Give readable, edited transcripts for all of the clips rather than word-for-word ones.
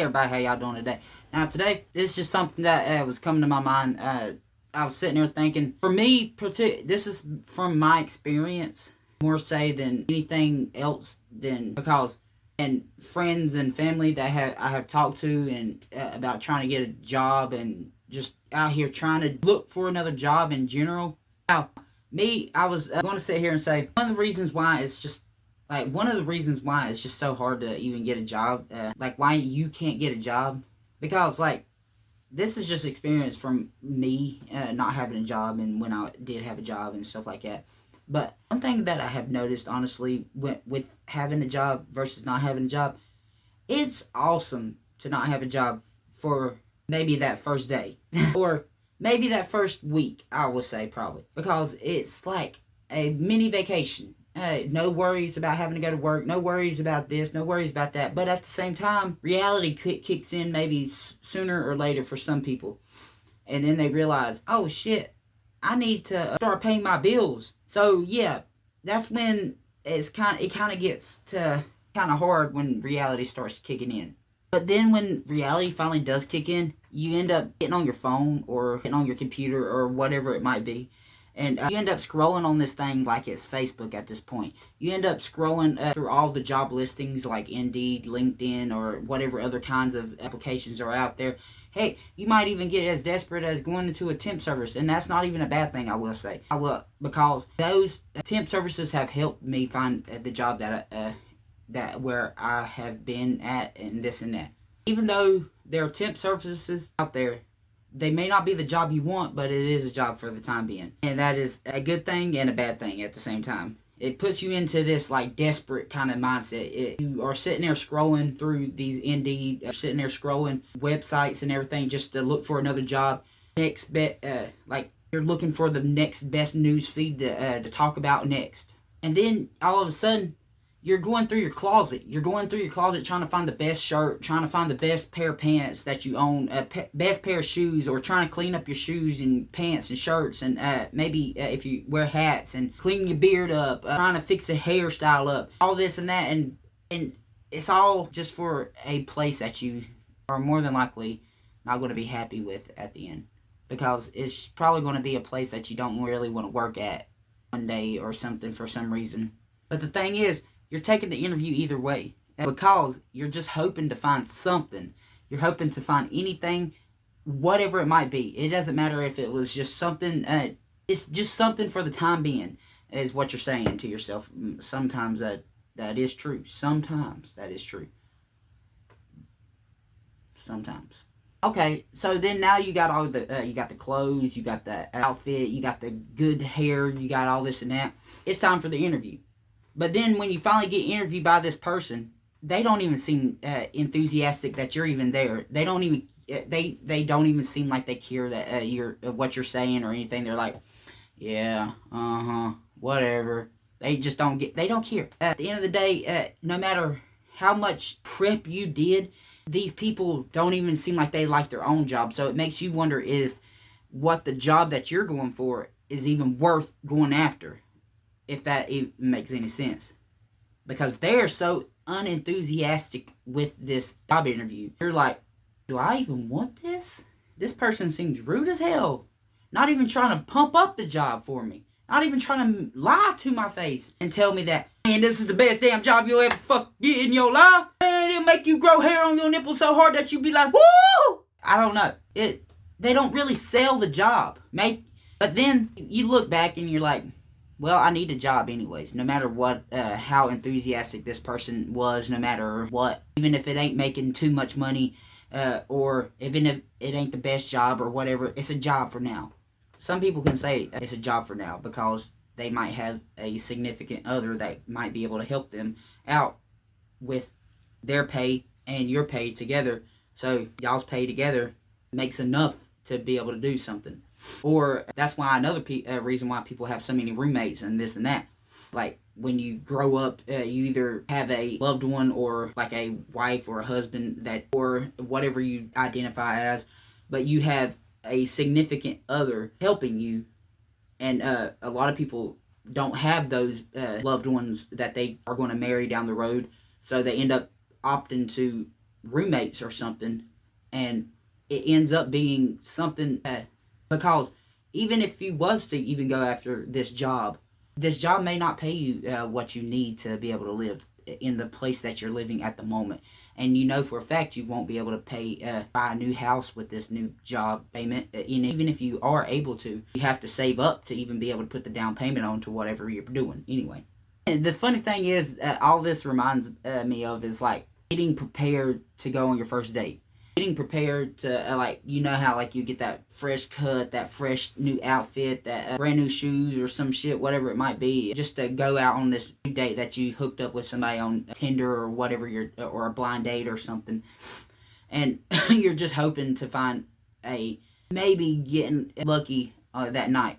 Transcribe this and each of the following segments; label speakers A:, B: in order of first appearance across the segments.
A: Hey everybody, how y'all doing today? Now today, this is just something that was coming to my mind. I was sitting there thinking, for me, this is from my experience, more say than anything else, than because and friends and family that I have talked to and about trying to get a job and just out here trying to look for another job in general. Now, I was going to sit here and say one of the reasons why it's just so hard to even get a job, like why you can't get a job, because like this is just experience from me not having a job and when I did have a job and stuff like that. But one thing that I have noticed, honestly, with having a job versus not having a job, it's awesome to not have a job for maybe that first day or maybe that first week, I would say, probably, because it's like a mini vacation. No worries about having to go to work, no worries about this, no worries about that. But at the same time, reality kicks in maybe sooner or later for some people. And then they realize, oh shit, I need to start paying my bills. So yeah, that's when it kind of gets to kind of hard when reality starts kicking in. But then when reality finally does kick in, you end up getting on your phone or getting on your computer or whatever it might be. And you end up scrolling on this thing like it's Facebook at this point. You end up scrolling through all the job listings like Indeed, LinkedIn, or whatever other kinds of applications are out there. Hey, you might even get as desperate as going into a temp service, and that's not even a bad thing, I will say. Because those temp services have helped me find the job that where I have been at and this and that. Even though there are temp services out there, they may not be the job you want, but it is a job for the time being. And that is a good thing and a bad thing at the same time. It puts you into this like desperate kind of mindset. You are sitting there scrolling through these Indeed, sitting there scrolling websites and everything just to look for another job. Like you're looking for the next best news feed to talk about next. And then all of a sudden, you're going through your closet. You're going through your closet trying to find the best shirt, trying to find the best pair of pants that you own, best pair of shoes, or trying to clean up your shoes and pants and shirts, and maybe if you wear hats and clean your beard up, trying to fix a hairstyle up, all this and that, and it's all just for a place that you are more than likely not going to be happy with at the end, because it's probably going to be a place that you don't really want to work at one day or something for some reason. But the thing is, you're taking the interview either way, because you're just hoping to find something. You're hoping to find anything, whatever it might be. It doesn't matter if it was just something, it's just something for the time being, is what you're saying to yourself. Sometimes that is true. Sometimes that is true. Sometimes. Okay, so then now you got all you got the clothes, you got the outfit, you got the good hair, you got all this and that. It's time for the interview. But then when you finally get interviewed by this person, they don't even seem enthusiastic that you're even there. They don't even they don't even seem like they care that you're what you're saying or anything. They're like, yeah, whatever. They just don't care. At the end of the day, no matter how much prep you did, these people don't even seem like they like their own job. So it makes you wonder if what the job that you're going for is even worth going after. If that even makes any sense. Because they're so unenthusiastic with this job interview. You're like, do I even want this? This person seems rude as hell. Not even trying to pump up the job for me. Not even trying to lie to my face and tell me that, man, this is the best damn job you'll ever fuck get in your life. Man, it'll make you grow hair on your nipples so hard that you be like, woo! I don't know. They don't really sell the job. But then you look back and you're like, well, I need a job anyways, no matter what, how enthusiastic this person was, no matter what, even if it ain't making too much money, or even if it ain't the best job or whatever, it's a job for now. Some people can say it's a job for now because they might have a significant other that might be able to help them out with their pay and your pay together. So y'all's pay together makes enough to be able to do something. Or that's why another reason why people have so many roommates and this and that. Like when you grow up, you either have a loved one or like a wife or a husband or whatever you identify as, but you have a significant other helping you, and a lot of people don't have those loved ones that they are going to marry down the road, so they end up opting to roommates or something, and it ends up being something because even if you was to even go after this job may not pay you what you need to be able to live in the place that you're living at the moment. And you know for a fact you won't be able to pay buy a new house with this new job payment. Even if you are able to, you have to save up to even be able to put the down payment on to whatever you're doing anyway. And the funny thing is, all this reminds me of is like getting prepared to go on your first date. Getting prepared to, like, you know how, like, you get that fresh cut, that fresh new outfit, that brand new shoes or some shit, whatever it might be, just to go out on this new date that you hooked up with somebody on Tinder or whatever, or a blind date or something. And you're just hoping to find maybe getting lucky that night.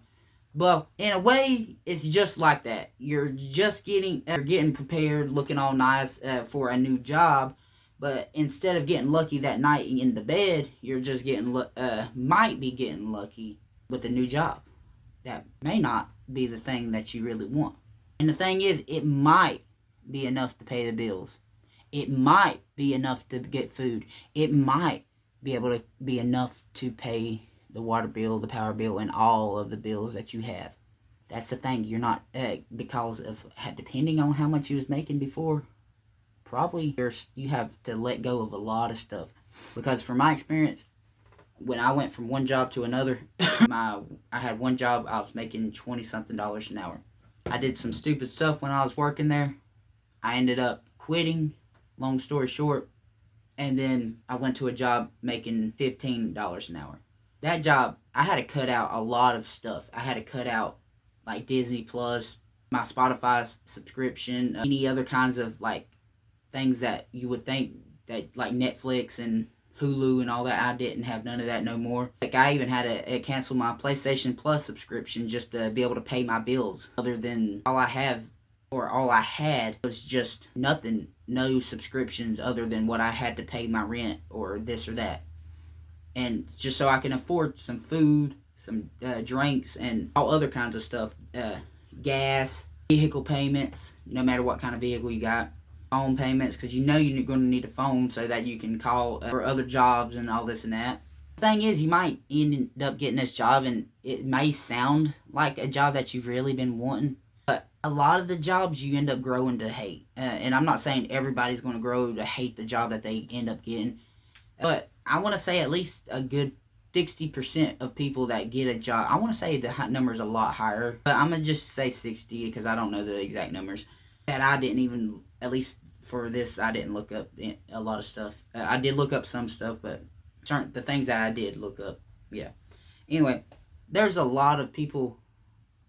A: Well, in a way, it's just like that. You're getting prepared, looking all nice for a new job, but instead of getting lucky that night in the bed, you're just might be getting lucky with a new job. That may not be the thing that you really want. And the thing is, it might be enough to pay the bills. It might be enough to get food. It might be able to be enough to pay the water bill, the power bill, and all of the bills that you have. That's the thing. You're not, because of, depending on how much you was making before, probably you have to let go of a lot of stuff. Because from my experience, when I went from one job to another, I had one job, I was making $20-something an hour. I did some stupid stuff when I was working there. I ended up quitting, long story short, and then I went to a job making $15 an hour. That job, I had to cut out a lot of stuff. I had to cut out like Disney Plus, my Spotify subscription, any other kinds of like things that you would think that like Netflix and Hulu and all that. I didn't have none of that no more. Like I even had to cancel my PlayStation Plus subscription just to be able to pay my bills. Other than all I had was just nothing, no subscriptions other than what I had to pay my rent or this or that. And just so I can afford some food, some drinks, and all other kinds of stuff. Gas, vehicle payments, no matter what kind of vehicle you got. Phone payments, because you know you're going to need a phone so that you can call for other jobs and all this and that. The thing is, you might end up getting this job, and it may sound like a job that you've really been wanting. But a lot of the jobs you end up growing to hate. And I'm not saying everybody's going to grow to hate the job that they end up getting. But I want to say at least a good 60% of people that get a job, I want to say the number is a lot higher, but I'm going to just say 60 because I don't know the exact numbers, that I didn't even, at least for this, I didn't look up a lot of stuff. I did look up some stuff, but the things that I did look up, yeah. Anyway, there's a lot of people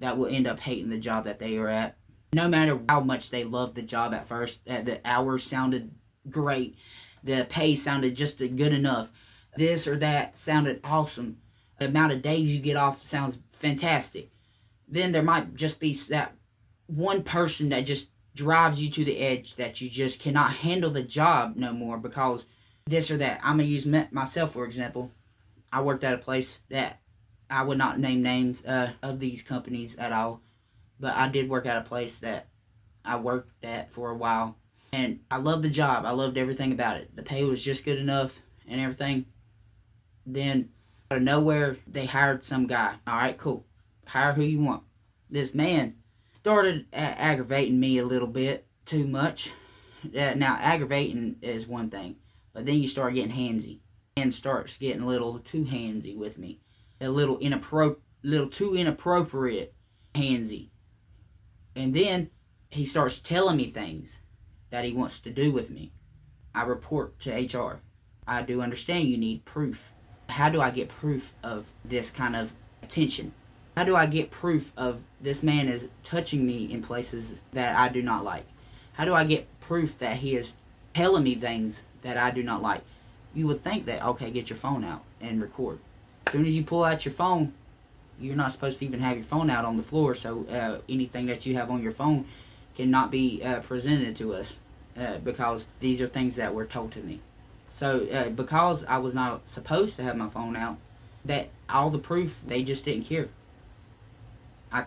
A: that will end up hating the job that they are at, no matter how much they loved the job at first. The hours sounded great. The pay sounded just good enough. This or that sounded awesome. The amount of days you get off sounds fantastic. Then there might just be that one person that just drives you to the edge, that you just cannot handle the job no more because this or that. I'm going to use myself, for example. I worked at a place that I would not name names of these companies at all, but I did work at a place that I worked at for a while. And I loved the job. I loved everything about it. The pay was just good enough and everything. Then, out of nowhere, they hired some guy. All right, cool. Hire who you want. This man started aggravating me a little bit too much. Now, aggravating is one thing. But then you start getting handsy. And starts getting a little too handsy with me. A little too inappropriate handsy. And then he starts telling me things that he wants to do with me. I report to HR. I do understand you need proof. How do I get proof of this kind of attention? How do I get proof of this man is touching me in places that I do not like? How do I get proof that he is telling me things that I do not like? You would think that, okay, get your phone out and record. As soon as you pull out your phone, you're not supposed to even have your phone out on the floor, so anything that you have on your phone cannot be presented to us because these are things that were told to me. So because I was not supposed to have my phone out, that all the proof, they just didn't care. I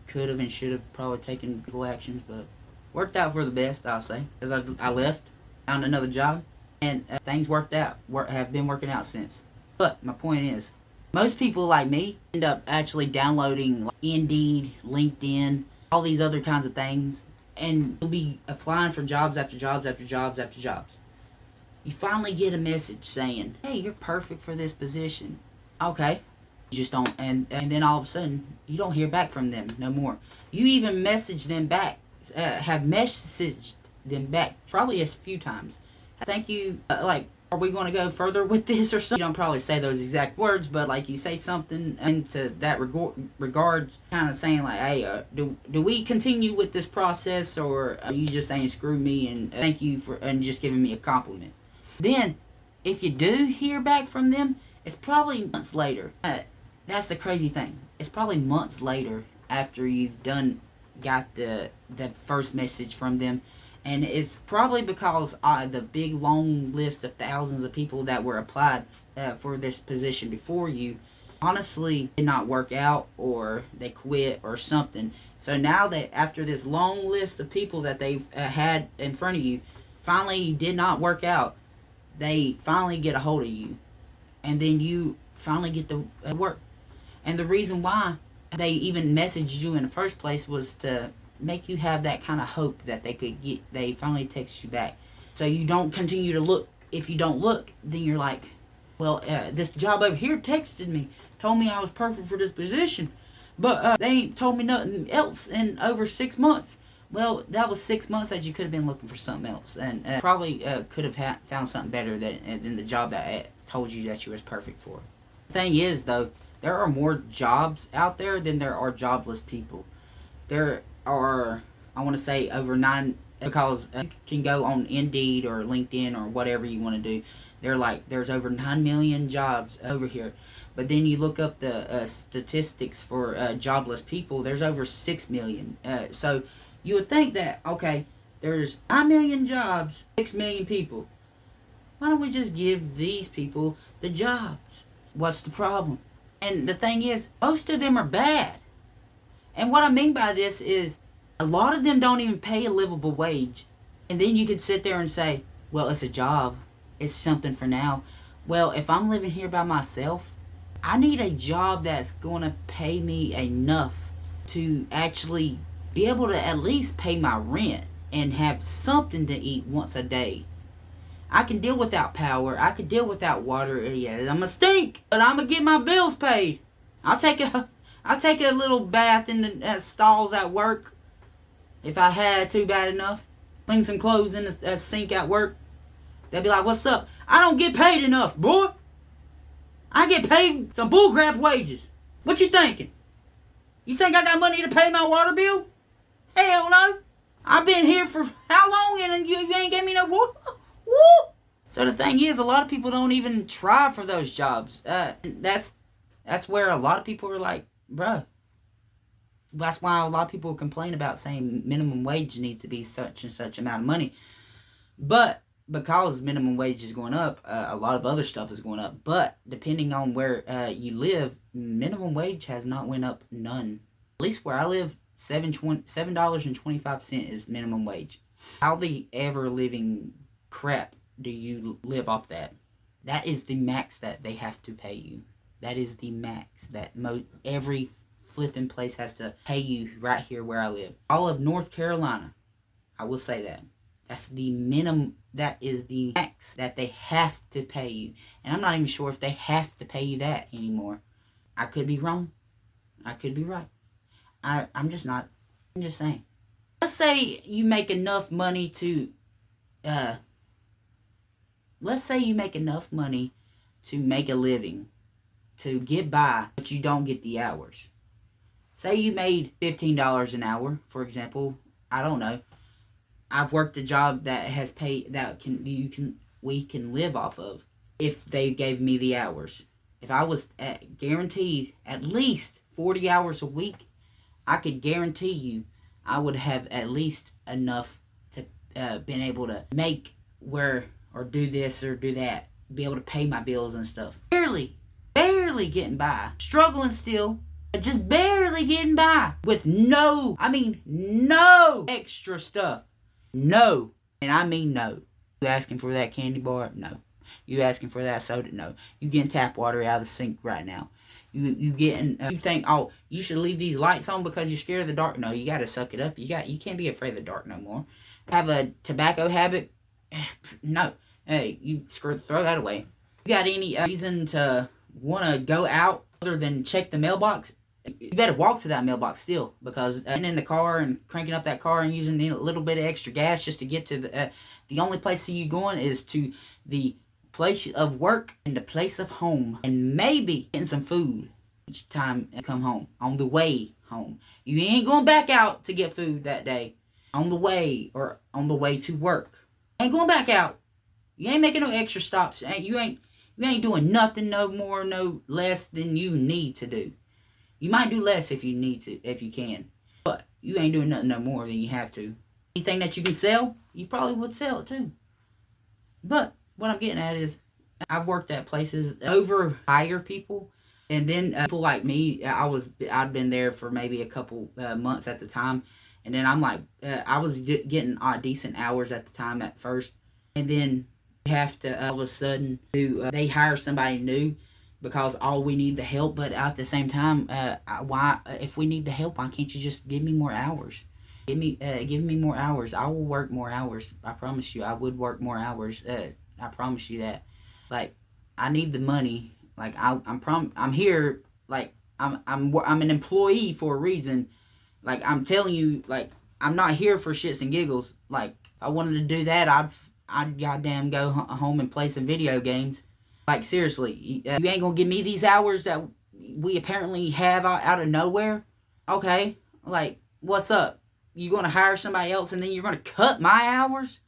A: could have and should have probably taken legal actions, but worked out for the best, I'll say. Because I left, found another job, and things worked out, have been working out since. But my point is, most people like me end up actually downloading Indeed, LinkedIn, all these other kinds of things, and you'll be applying for jobs after jobs after jobs after jobs. You finally get a message saying, hey, you're perfect for this position. Okay. You just don't, and then all of a sudden, you don't hear back from them no more. You even message them back, have messaged them back probably a few times. Thank you, are we going to go further with this or something? You don't probably say those exact words, but like you say something into that regards, kind of saying like, hey, do we continue with this process, or are you just saying screw me and thank you for, and just giving me a compliment? Then, if you do hear back from them, it's probably months later. That's the crazy thing. It's probably months later after you've got the first message from them. And it's probably because the big long list of thousands of people that were applied for this position before you honestly did not work out, or they quit or something. So now that after this long list of people that they've had in front of you finally did not work out, they finally get a hold of you, and then you finally get to work. And the reason why they even messaged you in the first place was to make you have that kind of hope that they finally text you back. So you don't continue to look. If you don't look, then you're like, well, this job over here texted me, told me I was perfect for this position, but they ain't told me nothing else in over 6 months. Well, that was 6 months that you could have been looking for something else, and probably could have found something better than the job that told you that you was perfect for. The thing is, though, there are more jobs out there than there are jobless people. There are, I want to say, over 9, because you can go on Indeed or LinkedIn or whatever you want to do. There's over 9 million jobs over here. But then you look up the statistics for jobless people, there's over 6 million. So you would think that, okay, there's 9 million jobs, 6 million people. Why don't we just give these people the jobs? What's the problem? And the thing is, most of them are bad. And what I mean by this is, a lot of them don't even pay a livable wage. And then you could sit there and say, well, it's a job. It's something for now. Well, if I'm living here by myself, I need a job that's going to pay me enough to actually be able to at least pay my rent and have something to eat once a day. I can deal without power. I can deal without water. Yeah, I'm a stink, but I'm going to get my bills paid. I'll take a little bath in the stalls at work if I had to bad enough. Clean some clothes in the sink at work. They'll be like, what's up? I don't get paid enough, boy. I get paid some bullcrap wages. What you thinking? You think I got money to pay my water bill? Hell no. I've been here for how long and you ain't gave me no woo? So the thing is, a lot of people don't even try for those jobs. That's where a lot of people are like, bruh. That's why a lot of people complain about saying minimum wage needs to be such and such amount of money. But because minimum wage is going up, a lot of other stuff is going up. But depending on where you live, minimum wage has not went up none. At least where I live, $7.25 is minimum wage. How the ever living crap do you live off that? That is the max that they have to pay you. That is the max that every flipping place has to pay you right here where I live. All of North Carolina, I will say that. That's the minimum. That is the max that they have to pay you. And I'm not even sure if they have to pay you that anymore. I could be wrong. I could be right. I'm just not. I'm just saying. Let's say you make enough money to let's say you make enough money to make a living, to get by, but you don't get the hours. Say you made $15 an hour, for example. I don't know. I've worked a job that has paid that we can live off of if they gave me the hours. If I was guaranteed at least 40 hours a week, I could guarantee you I would have at least enough to been able to make or do this or do that, be able to pay my bills and stuff. Barely getting by, struggling still, but just barely getting by with no extra stuff. No, and I mean no You asking for that candy bar? No. You asking for that soda? No. You getting tap water out of the sink right now. You getting, you think, oh, you should leave these lights on because you're scared of the dark. No, you got to suck it up. You can't be afraid of the dark no more. Have a tobacco habit? No. Hey, you throw that away. You got any reason to want to go out other than check the mailbox? You better walk to that mailbox still, because being in the car and cranking up that car and using a little bit of extra gas just to get to the only place you going is to the place of work and the place of home, and maybe getting some food each time you come home, on the way home. You ain't going back out to get food that day on the way or on the way to work. Ain't going back out. You ain't making no extra stops. You ain't doing nothing no more, no less than you need to do. You might do less if you need to, if you can. But you ain't doing nothing no more than you have to. Anything that you can sell, you probably would sell it too. But what I'm getting at is, I've worked at places over hire people. And then people like me, I'd been there for maybe a couple months at the time. And then I'm like, I was getting decent hours at the time at first. And then you have to all of a sudden they hire somebody new because we need the help. But at the same time, why, if we need the help, why can't you just give me more hours? Give me more hours. I will work more hours. I promise you, I would work more hours. I promise you that. Like, I need the money. Like, I'm here. Like, I'm an employee for a reason. Like, I'm telling you, like, I'm not here for shits and giggles. Like, if I wanted to do that, I'd goddamn go home and play some video games. Like, seriously, you ain't gonna give me these hours that we apparently have out of nowhere? Okay, like, what's up? You gonna hire somebody else and then you're gonna cut my hours?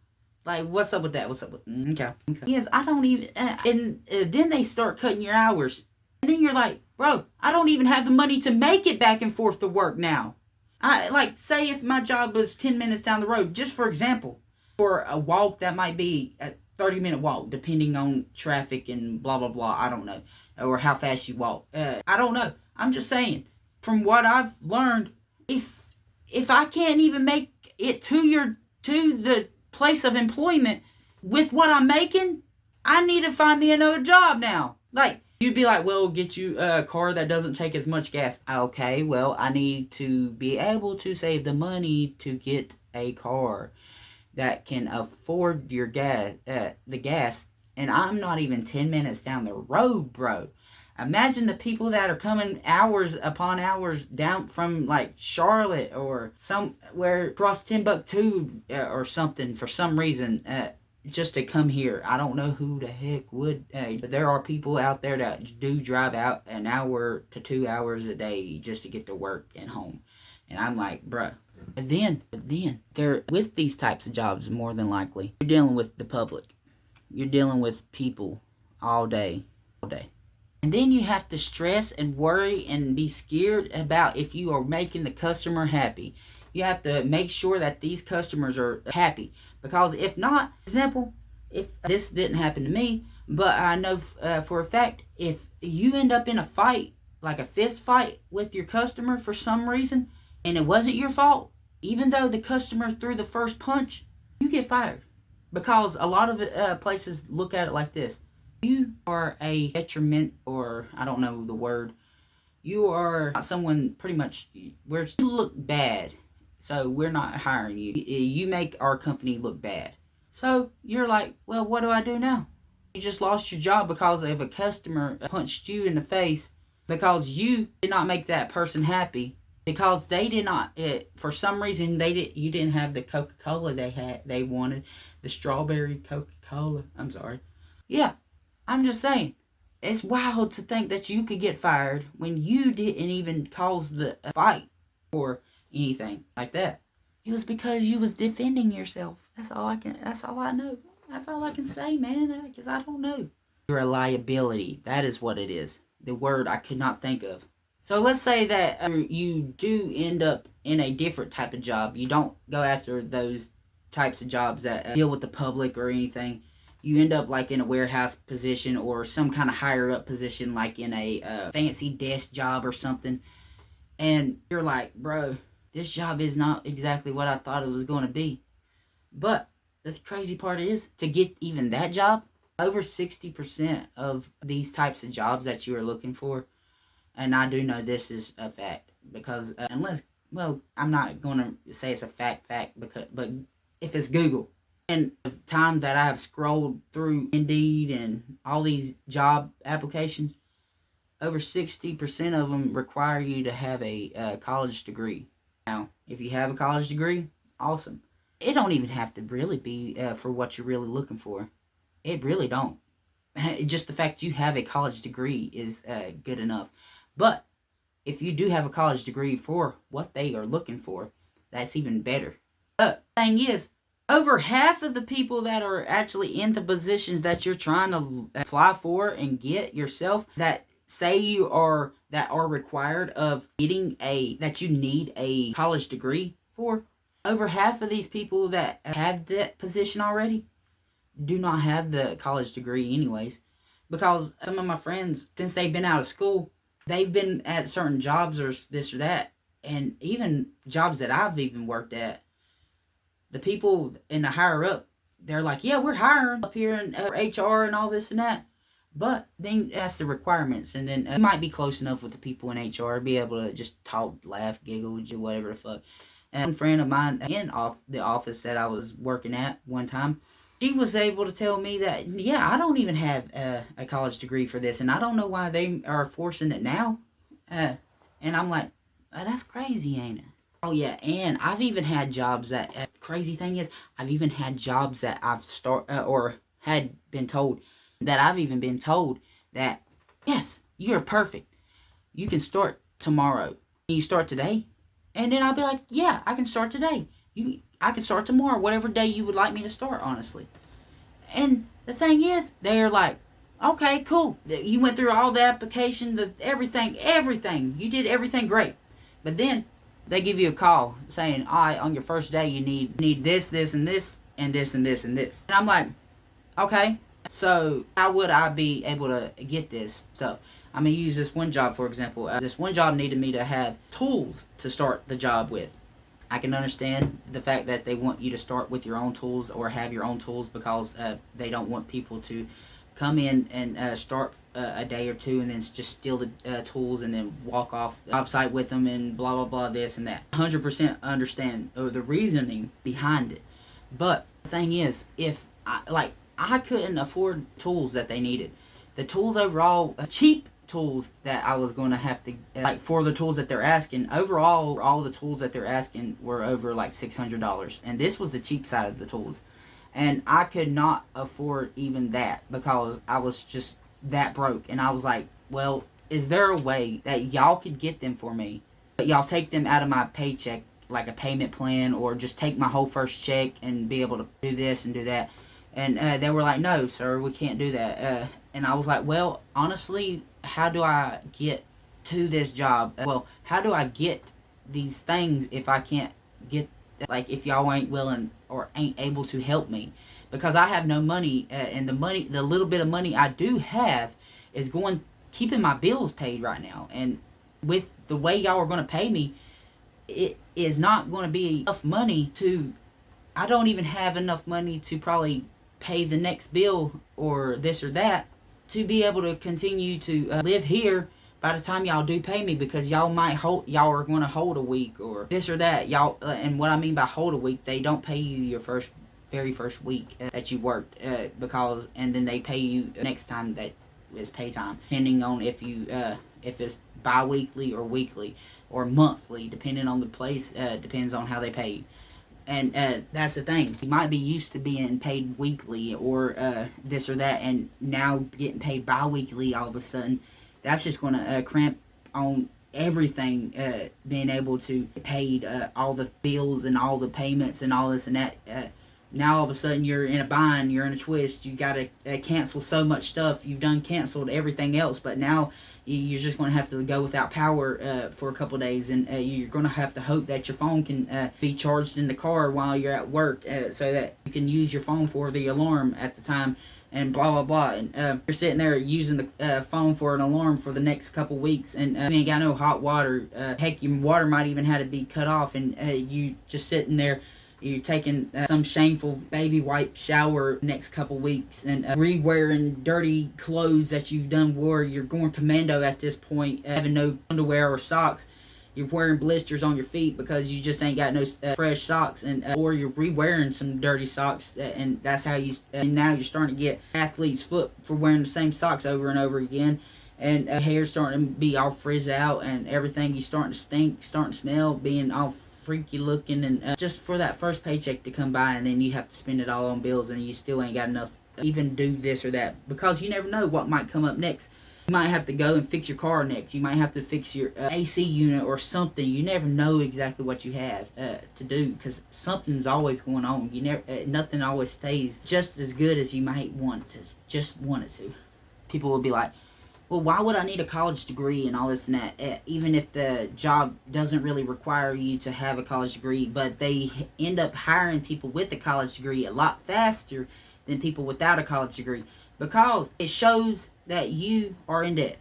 A: Like, what's up with that? What's up with... Okay. Yes, I don't even... and then they start cutting your hours. And then you're like, bro, I don't even have the money to make it back and forth to work now. Like, say if my job was 10 minutes down the road, just for example, for a walk that might be a 30-minute walk, depending on traffic and blah, blah, blah. I don't know. Or how fast you walk. I don't know. I'm just saying, from what I've learned, if I can't even make it to the place of employment with what I'm making, I need to find me another job now. Like, you'd be like, well, get you a car that doesn't take as much gas. Okay, well, I need to be able to save the money to get a car that can afford your gas, the gas, and I'm not even 10 minutes down the road, bro. Imagine the people that are coming hours upon hours down from, like, Charlotte or somewhere across Timbuktu or something for some reason just to come here. I don't know who the heck would, but there are people out there that do drive out an hour to 2 hours a day just to get to work and home. And I'm like, bruh. But then, they're with these types of jobs, more than likely, you're dealing with the public. You're dealing with people all day. And then you have to stress and worry and be scared about if you are making the customer happy. You have to make sure that these customers are happy. Because if not, for example, if this didn't happen to me, but I know for a fact, if you end up in a fight, like a fist fight with your customer for some reason, and it wasn't your fault, even though the customer threw the first punch, you get fired. Because a lot of places look at it like this. You are a detriment, or I don't know the word. You are someone pretty much where you look bad. So we're not hiring you. You make our company look bad. So you're like, well, what do I do now? You just lost your job because of a customer punched you in the face because you did not make that person happy. Because they did not, for some reason, you didn't have the Coca-Cola they wanted. The strawberry Coca-Cola. I'm sorry. Yeah, I'm just saying. It's wild to think that you could get fired when you didn't even cause the fight or anything like that. It was because you was defending yourself. That's all I know. That's all I can say, man, because I don't know. You're a liability. That is what it is. The word I could not think of. So let's say that you do end up in a different type of job. You don't go after those types of jobs that deal with the public or anything. You end up like in a warehouse position or some kind of higher up position, like in a fancy desk job or something. And you're like, bro, this job is not exactly what I thought it was going to be. But the crazy part is, to get even that job, over 60% of these types of jobs that you are looking for, and I do know this is a fact, because unless, well, I'm not going to say it's a fact, because, but if it's Google, and the time that I have scrolled through Indeed and all these job applications, over 60% of them require you to have a college degree. Now, if you have a college degree, awesome. It don't even have to really be for what you're really looking for. It really don't. Just the fact you have a college degree is good enough. But if you do have a college degree for what they are looking for, that's even better. The thing is, over half of the people that are actually in the positions that you're trying to apply for and get yourself, that say you are, that are required of getting that you need a college degree for, over half of these people that have that position already do not have the college degree anyways. Because some of my friends, since they've been out of school, they've been at certain jobs or this or that, and even jobs that I've even worked at, the people in the higher up, they're like, yeah, we're hiring up here in HR and all this and that. But then that's the requirements, and then you might be close enough with the people in HR, be able to just talk, laugh, giggle, do whatever the fuck. And a friend of mine in the office that I was working at one time, she was able to tell me that, yeah, I don't even have a college degree for this, and I don't know why they are forcing it now. And I'm like, that's crazy, ain't it? Oh yeah, and I've even had jobs that, crazy thing is, I've even had jobs that I've or had been told, that I've even been told that, yes, you're perfect. You can start tomorrow. Can you start today? And then I'll be like, yeah, I can start today. I can start tomorrow, whatever day you would like me to start, honestly. And the thing is, they're like, okay, cool. You went through all the application, everything. You did everything great. But then they give you a call saying, all right, on your first day, you need this, and this, and this, and this, and this. And I'm like, okay, so how would I be able to get this stuff? I'm going to use this one job, for example. This one job needed me to have tools to start the job with. I can understand the fact that they want you to start with your own tools or have your own tools, because they don't want people to come in and start a day or two and then just steal the tools and then walk off the job site with them and blah, blah, blah, this and that. 100% understand the reasoning behind it. But the thing is, if I couldn't afford tools that they needed. The tools overall, cheap tools that I was going to have to, for the tools that they're asking, overall, all the tools that they're asking were over like $600. And this was the cheap side of the tools. And I could not afford even that, because I was just that broke. And I was like, well, is there a way that y'all could get them for me, but y'all take them out of my paycheck, like a payment plan, or just take my whole first check and be able to do this and do that? And they were like, no, sir, we can't do that. And I was like, well, honestly, how do I get to this job? Well, how do I get these things if I can't get, like, if y'all ain't willing or ain't able to help me? Because I have no money, and the little bit of money I do have is keeping my bills paid right now. And with the way y'all are going to pay me, it is not going to be enough money I don't even have enough money to probably pay the next bill or this or that to be able to continue to live here by the time y'all do pay me, because y'all are going to hold a week or this or that. Y'all, and what I mean by hold a week, they don't pay you your very first week that you worked, and then they pay you next time that is pay time, depending on if it's bi-weekly or weekly or monthly, depending on the place, depends on how they pay you. And that's the thing. You might be used to being paid weekly or this or that, and now getting paid bi-weekly all of a sudden, that's just going to cramp on everything, being able to get paid, all the bills and all the payments and all this and that. Now all of a sudden you're in a bind, you're in a twist, you got to cancel so much stuff. You've done canceled everything else, but now you're just going to have to go without power for a couple of days, and you're going to have to hope that your phone can be charged in the car while you're at work, so that you can use your phone for the alarm at the time, and blah, blah, blah. And you're sitting there using the phone for an alarm for the next couple weeks, and you ain't got no hot water. Heck, your water might even have to be cut off, and you just sitting there You're taking some shameful baby wipe shower next couple weeks and re-wearing dirty clothes that you've done wore. You're going commando at this point, having no underwear or socks. You're wearing blisters on your feet because you just ain't got no fresh socks, and or you're re-wearing some dirty socks, and that's how you. And now you're starting to get athlete's foot for wearing the same socks over and over again, and hair starting to be all frizz out, and everything. You starting to stink, starting to smell, being all freaky looking, and just for that first paycheck to come by, and then you have to spend it all on bills, and you still ain't got enough to even do this or that, because you never know what might come up next. You might have to go and fix your car next. You might have to fix your AC unit or something. You never know exactly what you have to do, because something's always going on. You never, nothing always stays just as good as you might want it to. People will be like, well, why would I need a college degree and all this and that? Even if the job doesn't really require you to have a college degree, but they end up hiring people with a college degree a lot faster than people without a college degree, because it shows that you are in debt.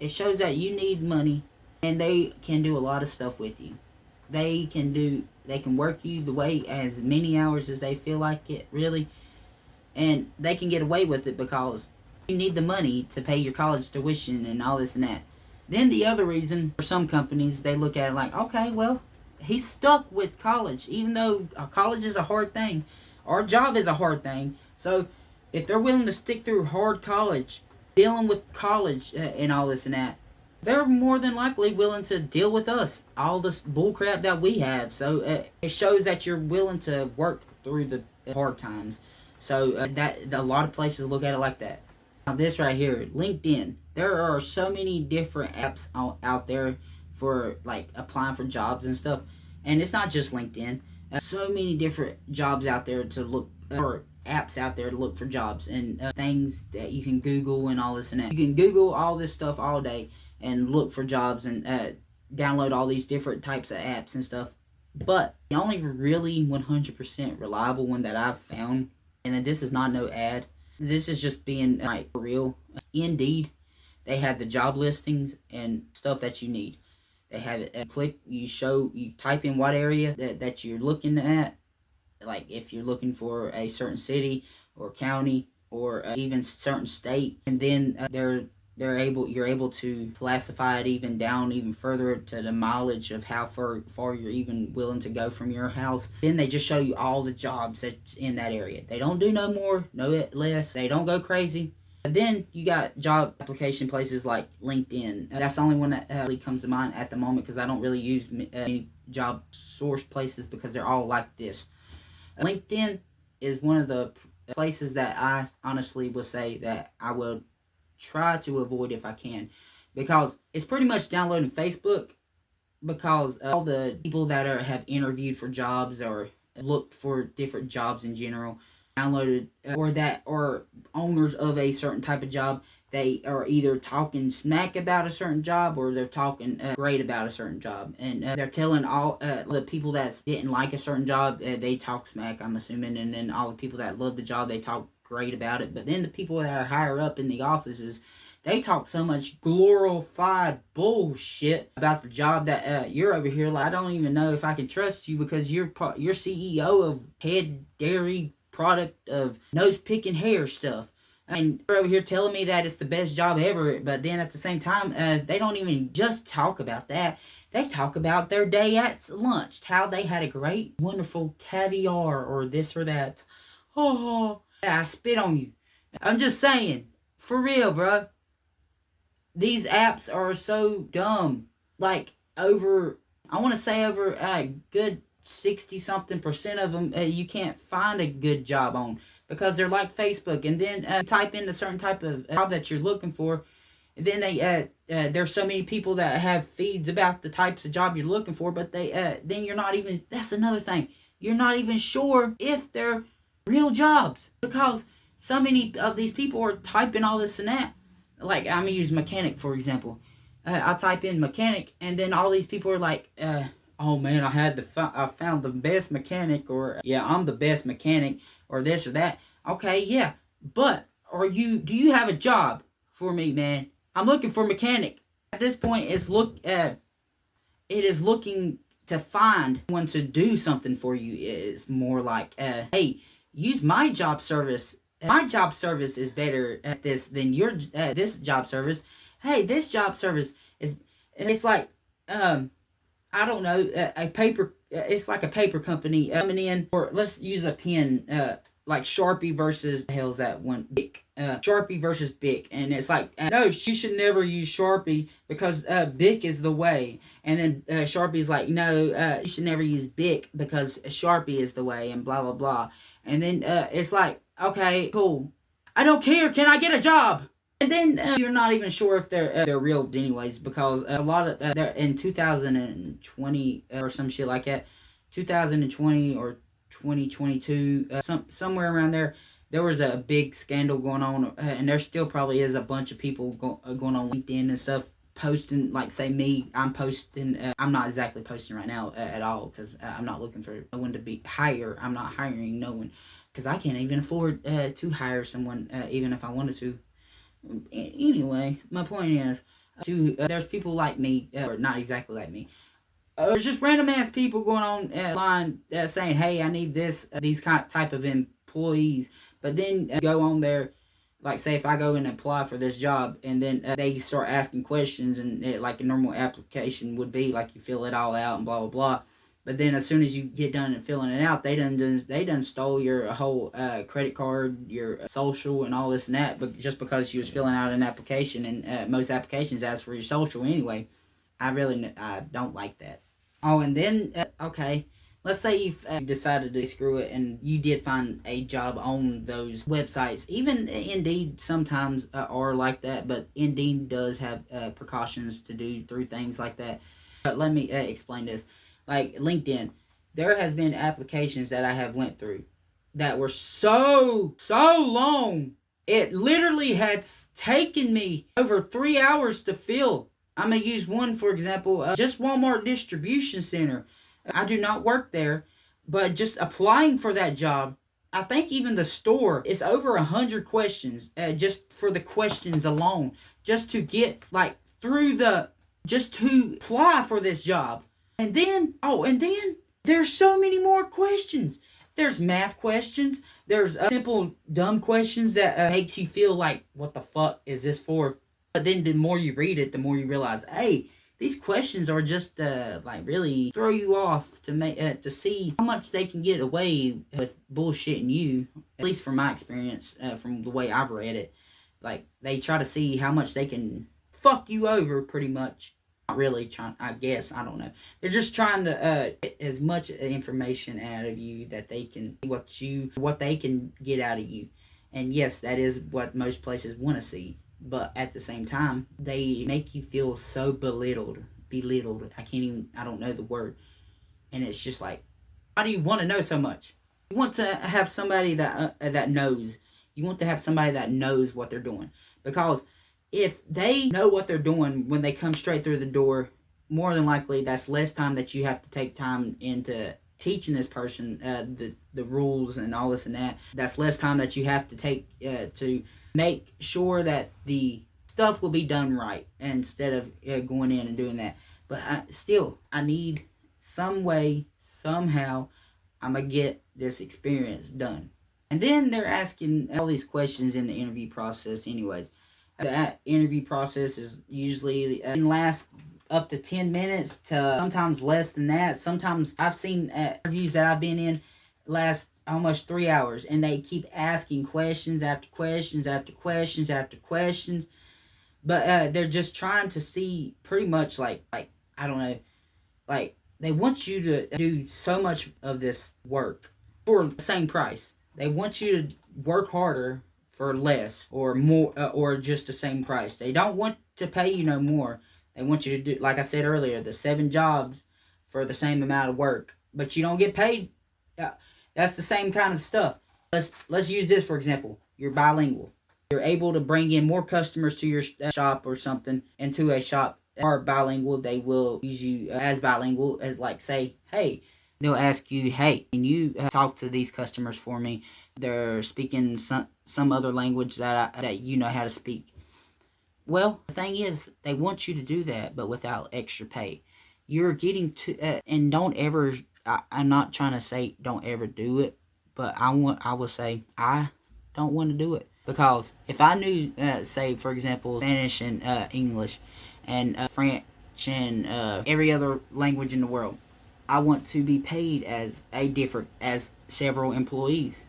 A: It shows that you need money, and they can do a lot of stuff with you. They can work you the way as many hours as they feel like it, really, and they can get away with it because you need the money to pay your college tuition and all this and that. Then the other reason, for some companies, they look at it like, okay, well, he's stuck with college, even though college is a hard thing. Our job is a hard thing. So if they're willing to stick through hard college, dealing with college and all this and that, they're more than likely willing to deal with us, all this bullcrap that we have. So it shows that you're willing to work through the hard times. So that a lot of places look at it like that. Now this right here, LinkedIn. There are so many different apps out there for like applying for jobs and stuff, and it's not just LinkedIn. So many different jobs out there to look, or apps out there to look for jobs, and things that you can Google and all this and that. You can Google all this stuff all day and look for jobs, and download all these different types of apps and stuff. But the only really 100% reliable one that I've found, and this is not no ad, this is just being like for real, Indeed. They have the job listings and stuff that you need. They have it, you type in what area that you're looking at, like if you're looking for a certain city or county or even certain state, and then you're able to classify it even down even further to the mileage of how far you're even willing to go from your house. Then they just show you all the jobs that's in that area. They don't do no more, no less. They don't go crazy. And then you got job application places like LinkedIn. That's the only one that really comes to mind at the moment, because I don't really use any job source places because they're all like this. LinkedIn is one of the places that I honestly will say that I will try to avoid if I can, because it's pretty much downloading Facebook, because all the people that have interviewed for jobs or looked for different jobs in general, downloaded or owners of a certain type of job, they are either talking smack about a certain job or they're talking great about a certain job, and they're telling all the people that didn't like a certain job, they talk smack, I'm assuming, and then all the people that love the job, they talk great about it. But then the people that are higher up in the offices, they talk so much glorified bullshit about the job that you're over here like, I don't even know if I can trust you, because you're CEO of head dairy product of nose picking hair stuff. I mean, you're over here telling me that it's the best job ever, but then at the same time, they don't even just talk about that. They talk about their day at lunch, how they had a great, wonderful caviar or this or that. Oh, I spit on you. I'm just saying, for real, bro. These apps are so dumb. Like, I want to say over a good 60-something% of them, you can't find a good job on, because they're like Facebook. And then type in a certain type of job that you're looking for, and then there's so many people that have feeds about the types of job you're looking for, but then you're not even, that's another thing, you're not even sure if they're real jobs, because so many of these people are typing all this and that. Like, I'm going to use mechanic, for example. I type in mechanic, and then all these people are like, oh man, I found the best mechanic, or yeah, I'm the best mechanic, or this or that. Okay, yeah, but do you have a job for me, man? I'm looking for mechanic. At this point, it is looking to find someone to do something for you is more like, hey, use my job service. My job service is better at this than your this job service. Hey, this job service is. It's like, I don't know, a paper. It's like a paper company coming in, or let's use a pen. Like Sharpie versus the hell's that one? Bic. Sharpie versus Bic, and it's like, no, you should never use Sharpie because Bic is the way. And then Sharpie's like, no, you should never use Bic because Sharpie is the way, and blah blah blah. And then it's like, okay, cool. I don't care. Can I get a job? And then you're not even sure if they're real anyways, because a lot of they're in 2020 or some shit like that, 2020 or 2022, somewhere around there was a big scandal going on, and there still probably is a bunch of people going on LinkedIn and stuff, posting, like, say me, I'm posting, I'm not exactly posting right now at all, because I'm not looking for no one to be hire. I'm not hiring no one, because I can't even afford to hire someone, even if I wanted to. Anyway, my point is, there's people like me, or not exactly like me, there's just random ass people going on online saying, hey, I need these type of employees. But then go on there, like, say if I go and apply for this job, and then they start asking questions, and like a normal application would be, like, you fill it all out and blah blah blah. But then as soon as you get done and filling it out, they done stole your whole credit card, your social, and all this and that. But just because you was filling out an application, and most applications ask for your social anyway. I don't like that. Oh, and then, okay, let's say you've decided to screw it, and you did find a job on those websites. Even Indeed sometimes are like that, but Indeed does have precautions to do through things like that. But let me explain this. Like LinkedIn, there has been applications that I have went through that were so long. It literally had taken me over 3 hours to fill. I'm going to use one, for example, just Walmart Distribution Center. I do not work there, but just applying for that job, I think even the store, it's over 100 questions, just for the questions alone, just to get, like, just to apply for this job. And then there's so many more questions. There's math questions. There's simple dumb questions that makes you feel like, what the fuck is this for? But then the more you read it, the more you realize, hey, these questions are just like really throw you off to see how much they can get away with bullshitting you. At least from my experience, from the way I've read it, like they try to see how much they can fuck you over, pretty much. Not really trying, I guess, I don't know. They're just trying to get as much information out of you that they can, what they can get out of you. And yes, that is what most places want to see. But at the same time, they make you feel so belittled. I don't know the word. And it's just like, why do you want to know so much? You want to have somebody that knows. You want to have somebody that knows what they're doing. Because if they know what they're doing when they come straight through the door, more than likely that's less time that you have to take time into teaching this person the rules and all this and that. That's less time that you have to take to make sure that the stuff will be done right instead of going in and doing that. But I need some way, somehow, I'm going to get this experience done. And then they're asking all these questions in the interview process anyways. That interview process is usually can last up to 10 minutes to sometimes less than that. Sometimes I've seen interviews that I've been in last almost 3 hours, and they keep asking questions after questions after questions after questions. But they're just trying to see pretty much like I don't know, like they want you to do so much of this work for the same price. They want you to work harder for less or more, or just the same price. They don't want to pay you no more. They want you to do, like I said earlier, the 7 jobs for the same amount of work, but you don't get paid. That's the same kind of stuff. Let's use this for example. You're bilingual. You're able to bring in more customers to your shop or something, into a shop that are bilingual. They will use you as bilingual, as like say, hey, they'll ask you, hey, can you talk to these customers for me? They're speaking some other language that you know how to speak. Well, the thing is, they want you to do that, but without extra pay. you're getting to, and don't ever, I'm not trying to say don't ever do it, but I will say I don't want to do it. Because if I knew, say, for example, Spanish and English and French and every other language in the world, I want to be paid as as several employees.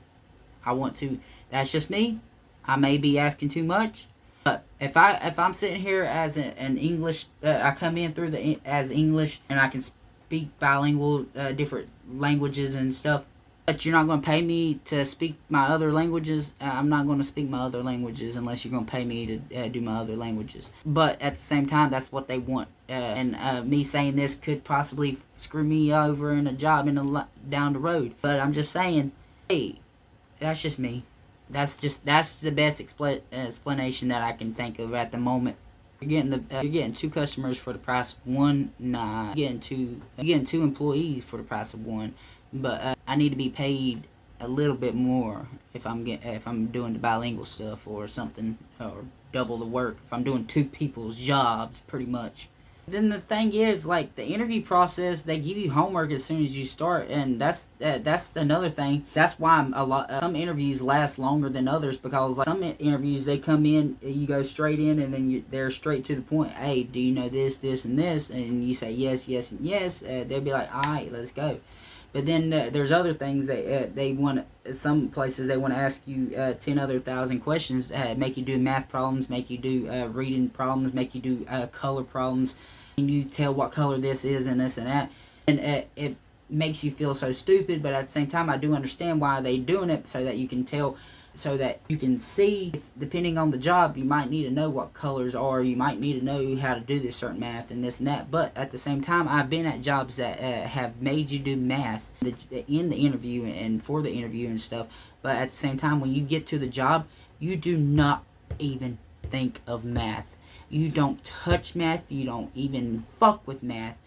A: I want to, that's just me. I may be asking too much. But if I'm sitting here as an English, I come in through as English, and I can speak bilingual, different languages and stuff. But you're not going to pay me to speak my other languages. I'm not going to speak my other languages unless you're going to pay me to do my other languages. But at the same time, that's what they want. And me saying this could possibly screw me over in a job down the road. But I'm just saying, hey, that's just me. That's the best explanation that I can think of at the moment. You're getting two customers for the price of one. Nah, you're getting two employees for the price of one. But I need to be paid a little bit more if I'm doing the bilingual stuff or something, or double the work if I'm doing two people's jobs, pretty much. Then the thing is, like, the interview process, they give you homework as soon as you start, and that's another thing. That's why some interviews last longer than others, because like, some interviews, they come in, you go straight in, and then they're straight to the point. Hey, do you know this, this, and this? And you say yes, yes, and yes. They'll be like, all right, let's go. But then there's other things that they want. Some places they want to ask you 10,000 questions, make you do math problems, make you do reading problems, make you do color problems, and you tell what color this is and this and that, and it makes you feel so stupid. But at the same time, I do understand why they doing it, so that you can tell, so that you can see, depending on the job, you might need to know what colors are, you might need to know how to do this certain math and this and that. But at the same time, I've been at jobs that have made you do math in the interview and for the interview and stuff. But at the same time, when you get to the job, you do not even think of math. You don't touch math. You don't even fuck with math.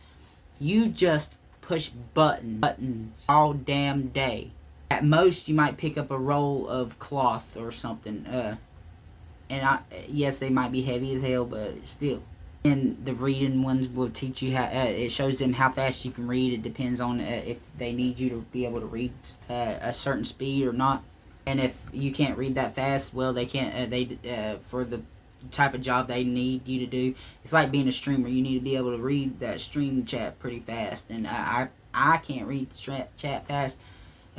A: You just push buttons all damn day. At most, you might pick up a roll of cloth or something. Yes, they might be heavy as hell, but still. And the reading ones will teach you how. It shows them how fast you can read. It depends on if they need you to be able to read a certain speed or not. And if you can't read that fast, well, they can't. For the type of job they need you to do, it's like being a streamer. You need to be able to read that stream chat pretty fast. And I can't read chat fast.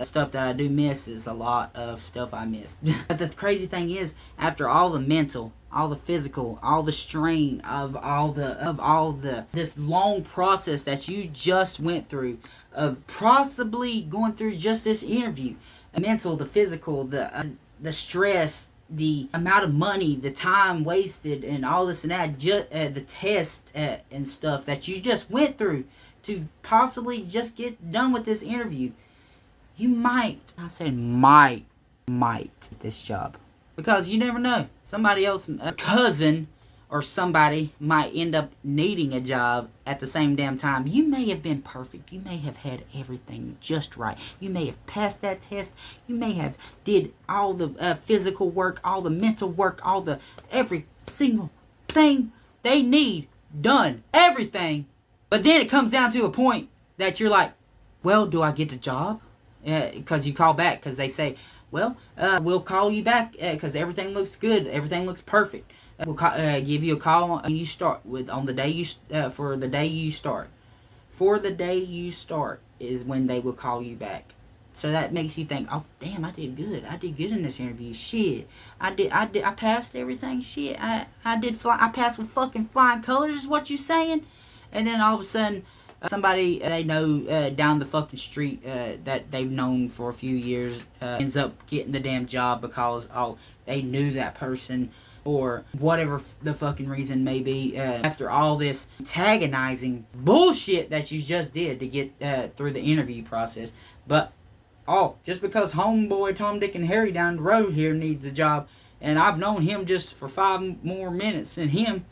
A: Stuff that I do miss is a lot of stuff I missed. But the crazy thing is, after all the mental, all the physical, all the strain of all the this long process that you just went through, of possibly going through just this interview, the mental, the physical, the stress, the amount of money, the time wasted, and all this and that, the test and stuff that you just went through to possibly just get done with this interview. You might, I said might get this job. Because you never know. Somebody else, a cousin or somebody, might end up needing a job at the same damn time. You may have been perfect. You may have had everything just right. You may have passed that test. You may have did all the physical work, all the mental work, every single thing they need done. Everything. But then it comes down to a point that you're like, well, do I get the job? Because you call back, because they say, well, we'll call you back because everything looks good, everything looks perfect. We'll give you a call when you start on the day for the day you start. For the day you start is when they will call you back. So that makes you think, oh damn, I did good. I did good in this interview. Shit, I passed everything. Shit, I passed with fucking flying colors. Is what you saying? And then all of a sudden, somebody they know down the fucking street that they've known for a few years ends up getting the damn job because they knew that person or whatever the fucking reason may be. After all this antagonizing bullshit that you just did to get through the interview process, but just because homeboy Tom, Dick, and Harry down the road here needs a job, and I've known him just for 5 more minutes than him.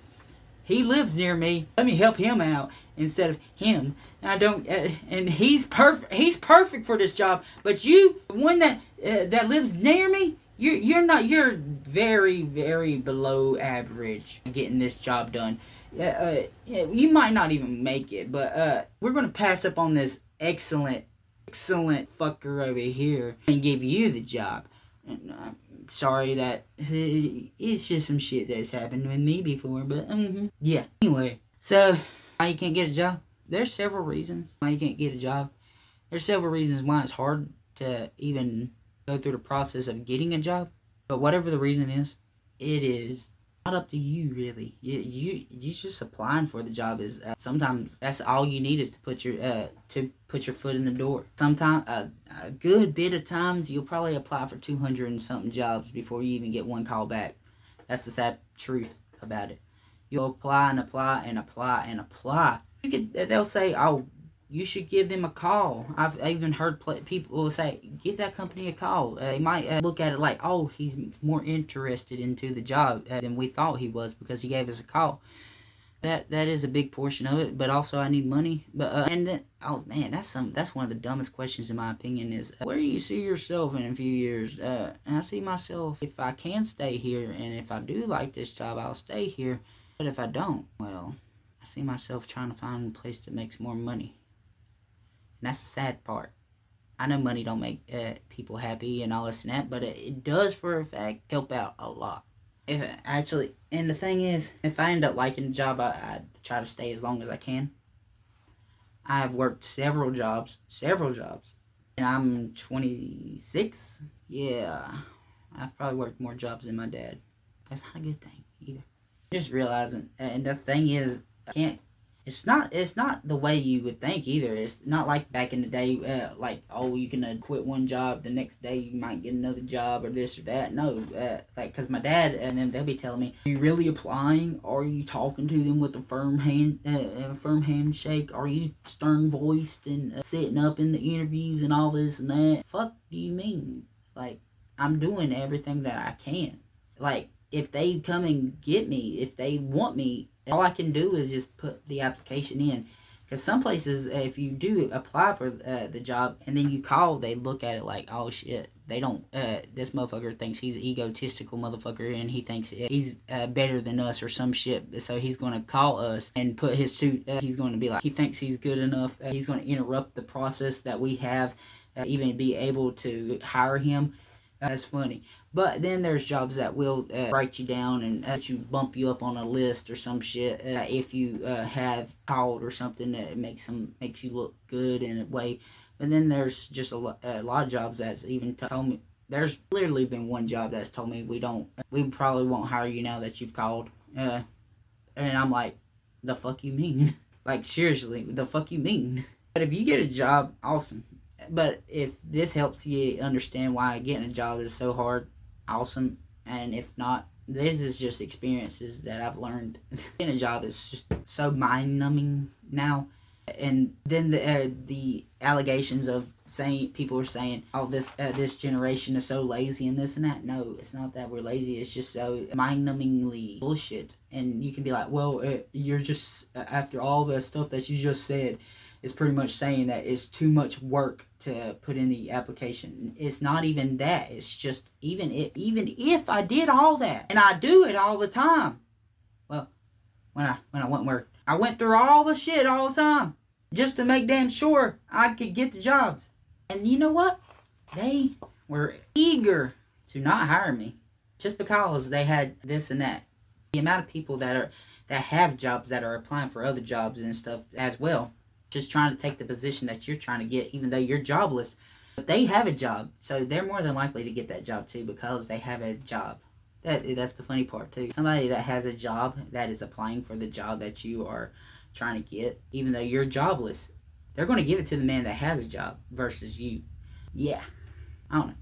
A: He lives near me. Let me help him out instead of him. I don't, and he's perfect. He's perfect for this job. But you, the one that lives near me, You're very, very below average getting this job done. Yeah, you might not even make it, but we're gonna pass up on this excellent fucker over here and give you the job. And I'm sorry that it's just some shit that's happened with me before, but yeah. Anyway, so why you can't get a job? There's several reasons why you can't get a job. There's several reasons why it's hard to even go through the process of getting a job. But whatever the reason is, it is not up to you really. You just applying for the job is sometimes that's all you need is to put your foot in the door. Sometimes a good bit of times you'll probably apply for 200 and something jobs before you even get one call back. That's the sad truth about it. You'll apply and apply and apply and apply. They'll say, oh, you should give them a call. I've even heard people say, give that company a call. They might look at it like, oh, he's more interested into the job than we thought he was because he gave us a call. That is a big portion of it, but also I need money. But and then, oh man, that's one of the dumbest questions in my opinion is where do you see yourself in a few years? And I see myself if I can stay here, and if I do like this job, I'll stay here. But if I don't, well, I see myself trying to find a place that makes more money. And that's the sad part. I know money don't make people happy and all this and that, but it does for a fact help out a lot. And the thing is, if I end up liking the job, I try to stay as long as I can. I've worked several jobs, and I'm 26. Yeah, I've probably worked more jobs than my dad. That's not a good thing either. Just realizing, and the thing is, It's not the way you would think either. It's not like back in the day, like, oh, you can quit one job, the next day you might get another job or this or that. No, because my dad and them, they'll be telling me, are you really applying? Are you talking to them with a firm handshake? Are you stern voiced and sitting up in the interviews and all this and that? Fuck do you mean? Like, I'm doing everything that I can. Like, if they come and get me, if they want me, all I can do is just put the application in. Because some places, if you do apply for the job and then you call, they look at it like, oh shit, they don't, this motherfucker thinks he's an egotistical motherfucker and he thinks he's better than us or some shit. So he's going to call us and put his suit, he's going to be like, he thinks he's good enough. He's going to interrupt the process that we have, even be able to hire him. That's funny. But then there's jobs that will write you down and bump you up on a list or some shit if you have called or something that makes you look good in a way. But then there's just a lot of jobs that's even told me. There's literally been one job that's told me we probably won't hire you now that you've called. And I'm like, the fuck you mean? Like seriously, the fuck you mean? But if you get a job, awesome. But if this helps you understand why getting a job is so hard, awesome. And if not, this is just experiences that I've learned. Getting a job is just so mind-numbing now. And then the allegations of people are saying, oh, this generation is so lazy and this and that. No, it's not that we're lazy. It's just so mind-numbingly bullshit. And you can be like, well, you're just, after all the stuff that you just said, it's pretty much saying that it's too much work to put in the application. It's not even that. It's just even if I did all that, and I do it all the time. Well, when I went to work, I went through all the shit all the time just to make damn sure I could get the jobs. And you know what? They were eager to not hire me just because they had this and that. The amount of people that have jobs that are applying for other jobs and stuff as well. Just trying to take the position that you're trying to get, even though you're jobless. But they have a job, so they're more than likely to get that job too because they have a job. That's the funny part too. Somebody that has a job that is applying for the job that you are trying to get, even though you're jobless, they're going to give it to the man that has a job versus you. Yeah, I don't know.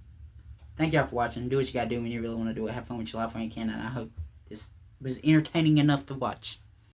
A: Thank y'all for watching. Do what you gotta do when you really want to do it. Have fun with your life when you can, and I hope this was entertaining enough to watch.